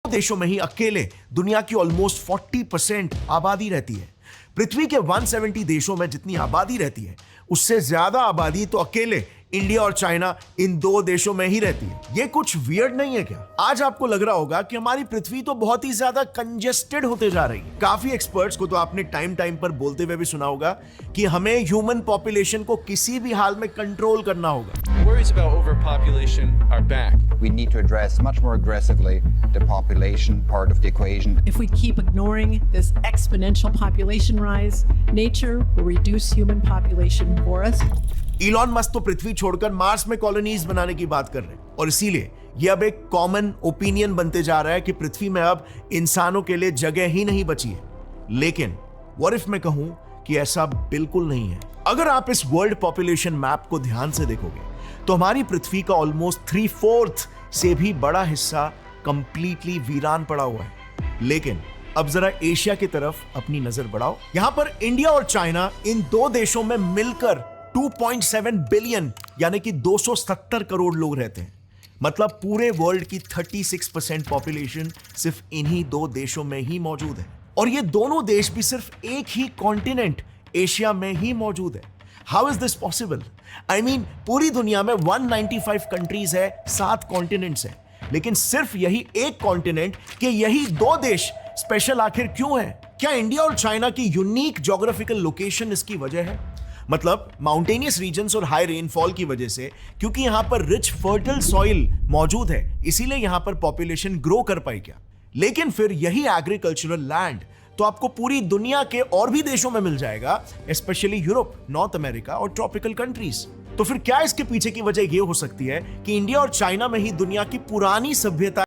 देशों में ही अकेले दुनिया की ऑलमोस्ट 40% आबादी रहती है। पृथ्वी के 170 देशों में जितनी आबादी रहती है उससे ज्यादा आबादी तो अकेले इंडिया और चाइना इन दो देशों में ही रहती है। ये कुछ वियर्ड नहीं है क्या? आज आपको लग रहा होगा कि हमारी पृथ्वी तो बहुत ही ज्यादा कंजेस्टेड होते जा रही है। काफी एक्सपर्ट्स को तो आपने टाइम टाइम पर बोलते हुए भी सुना होगा कि हमें ह्यूमन पॉपुलेशन को किसी भी हाल में कंट्रोल करना होगा। Worries about overpopulation are back. We need to address much more aggressively the population part of the equation. If we keep ignoring this exponential population rise, nature will reduce human population for us. Elon Musk तो पृथ्वी छोड़कर Mars में colonies बनाने की बात कर रहे हैं और इसीलिए ये अब एक कॉमन ओपिनियन बनते जा रहा है कि पृथ्वी में अब इंसानों के लिए जगह ही नहीं बची है। लेकिन व्हाट इफ मैं कहूं कि ऐसा बिल्कुल नहीं है। अगर आप इस वर्ल्ड पॉपुलेशन मैप को ध्यान से देखोगे तो हमारी पृथ्वी का ऑलमोस्ट 3/4 से भी बड़ा हिस्सा कंप्लीटली वीरान पड़ा हुआ है। लेकिन अब जरा एशिया की तरफ अपनी नजर बढ़ाओ। यहां पर इंडिया और चाइना इन दो देशों में मिलकर 2.7 बिलियन यानी कि 270 करोड़ लोग रहते हैं। मतलब पूरे वर्ल्ड की 36% पॉपुलेशन सिर्फ इन्हीं दो देशों में ही मौजूद है और ये दोनों देश भी सिर्फ एक ही कॉन्टिनेंट एशिया में ही मौजूद है। How is this possible? I mean पूरी दुनिया में 195 कंट्रीज है, 7 कॉन्टिनेंट्स है, लेकिन सिर्फ यही एक कॉन्टिनेंट के यही दो देश स्पेशल आखिर क्यों है? क्या इंडिया और चाइना की यूनिक ज्योग्राफिकल लोकेशन इसकी वजह है? मतलब माउंटेनियस रीजन्स और हाई रेनफॉल की वजह से, क्योंकि यहां पर रिच फर्टाइल सॉइल मौजूद है, इसीलिए यहां पर पॉपुलेशन ग्रो कर पाई क्या? लेकिन फिर यही एग्रीकल्चरल लैंड तो आपको पूरी दुनिया के और भी देशों में मिल जाएगा, स्पेशली यूरोप, नॉर्थ अमेरिका और ट्रॉपिकल कंट्रीज। तो फिर क्या इसके पीछे की वजह ये हो सकती है कि इंडिया और चाइना में ही दुनिया की पुरानी सभ्यता